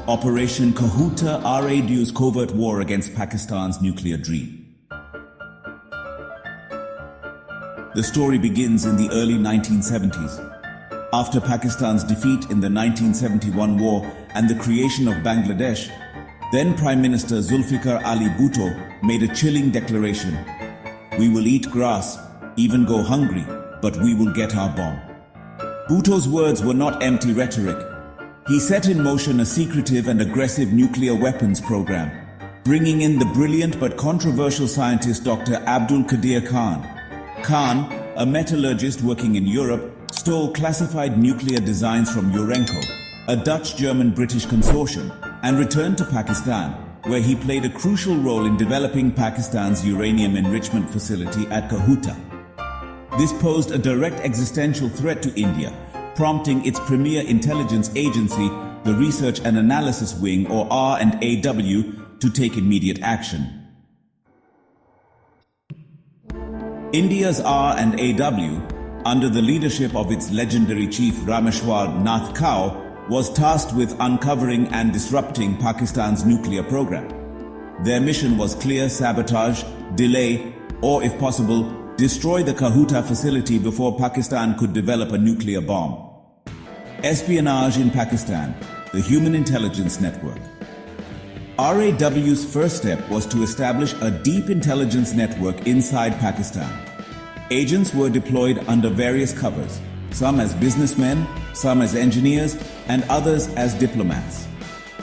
Operation Kahuta, R&AW's covert war against Pakistan's nuclear dream. The story begins in the early 1970s. After Pakistan's defeat in the 1971 war and the creation of Bangladesh, then Prime Minister Zulfikar Ali Bhutto made a chilling declaration: "We will eat grass, even go hungry, but we will get our bomb." Bhutto's words were not empty rhetoric. He set in motion a secretive and aggressive nuclear weapons program, bringing in the brilliant but controversial scientist Dr. Abdul Qadir Khan. Khan, a metallurgist working in Europe, stole classified nuclear designs from Urenco, a Dutch-German-British consortium, and returned to Pakistan, where he played a crucial role in developing Pakistan's uranium enrichment facility at Kahuta. This posed a direct existential threat to India, prompting its premier intelligence agency, the Research and Analysis Wing, or R&AW, to take immediate action. India's R&AW, under the leadership of its legendary chief Rameshwar Nath Kao, was tasked with uncovering and disrupting Pakistan's nuclear program. Their mission was clear: sabotage, delay, or if possible, destroy the Kahuta facility before Pakistan could develop a nuclear bomb. Espionage in Pakistan, the Human Intelligence Network. R&AW's first step was to establish a deep intelligence network inside Pakistan. Agents were deployed under various covers, some as businessmen, some as engineers, and others as diplomats.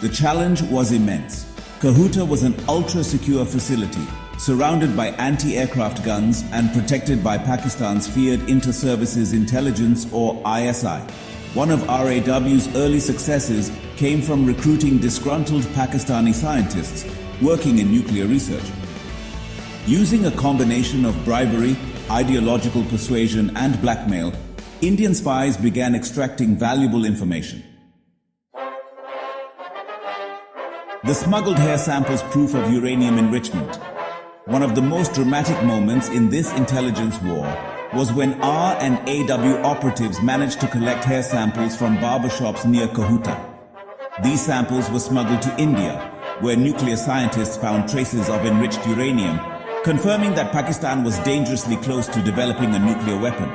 The challenge was immense. Kahuta was an ultra-secure facility, surrounded by anti-aircraft guns and protected by Pakistan's feared Inter-Services Intelligence, or ISI. One of R&AW's early successes came from recruiting disgruntled Pakistani scientists working in nuclear research. Using a combination of bribery, ideological persuasion, and blackmail, Indian spies began extracting valuable information. The smuggled hair samples proof of uranium enrichment. One of the most dramatic moments in this intelligence war was when R&AW operatives managed to collect hair samples from barbershops near Kahuta. These samples were smuggled to India, where nuclear scientists found traces of enriched uranium, confirming that Pakistan was dangerously close to developing a nuclear weapon.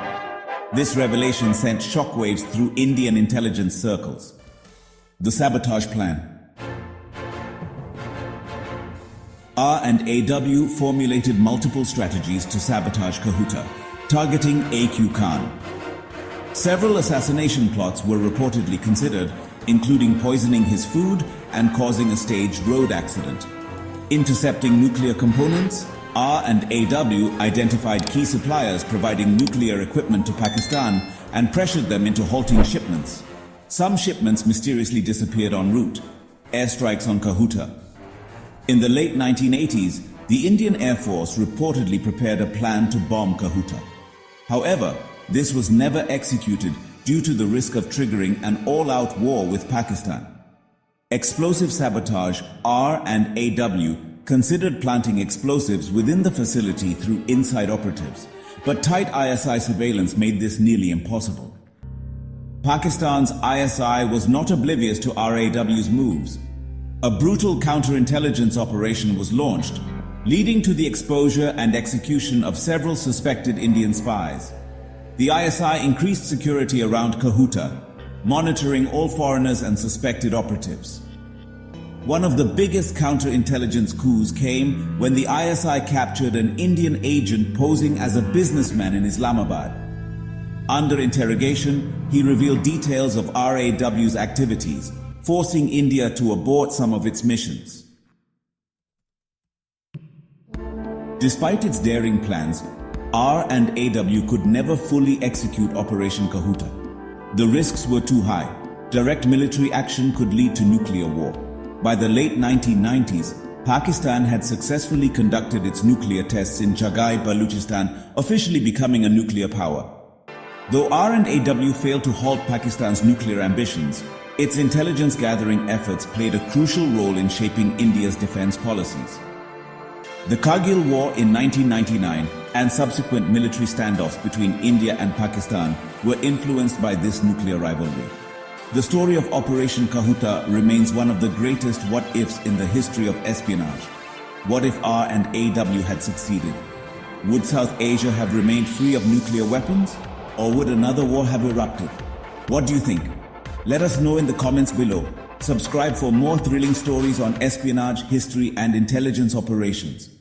This revelation sent shockwaves through Indian intelligence circles. The sabotage plan. R&AW formulated multiple strategies to sabotage Kahuta, targeting AQ Khan. Several assassination plots were reportedly considered, including poisoning his food and causing a staged road accident. Intercepting nuclear components, R&AW identified key suppliers providing nuclear equipment to Pakistan and pressured them into halting shipments. Some shipments mysteriously disappeared en route. Airstrikes on Kahuta. In the late 1980s, the Indian Air Force reportedly prepared a plan to bomb Kahuta. However, this was never executed due to the risk of triggering an all-out war with Pakistan. Explosive sabotage. R&AW considered planting explosives within the facility through inside operatives, but tight ISI surveillance made this nearly impossible. Pakistan's ISI was not oblivious to R&AW's moves. A brutal counterintelligence operation was launched, leading to the exposure and execution of several suspected Indian spies. The ISI increased security around Kahuta, monitoring all foreigners and suspected operatives. One of the biggest counterintelligence coups came when the ISI captured an Indian agent posing as a businessman in Islamabad. Under interrogation, he revealed details of R&AW's activities, forcing India to abort some of its missions. Despite its daring plans, R&AW could never fully execute Operation Kahuta. The risks were too high. Direct military action could lead to nuclear war. By the late 1990s, Pakistan had successfully conducted its nuclear tests in Chagai, Balochistan, officially becoming a nuclear power. Though R&AW failed to halt Pakistan's nuclear ambitions, its intelligence gathering efforts played a crucial role in shaping India's defense policies. The Kargil War in 1999 and subsequent military standoffs between India and Pakistan were influenced by this nuclear rivalry. The story of Operation Kahuta remains one of the greatest what-ifs in the history of espionage. What if R&AW had succeeded? Would South Asia have remained free of nuclear weapons? Or would another war have erupted? What do you think? Let us know in the comments below. Subscribe for more thrilling stories on espionage, history, and intelligence operations.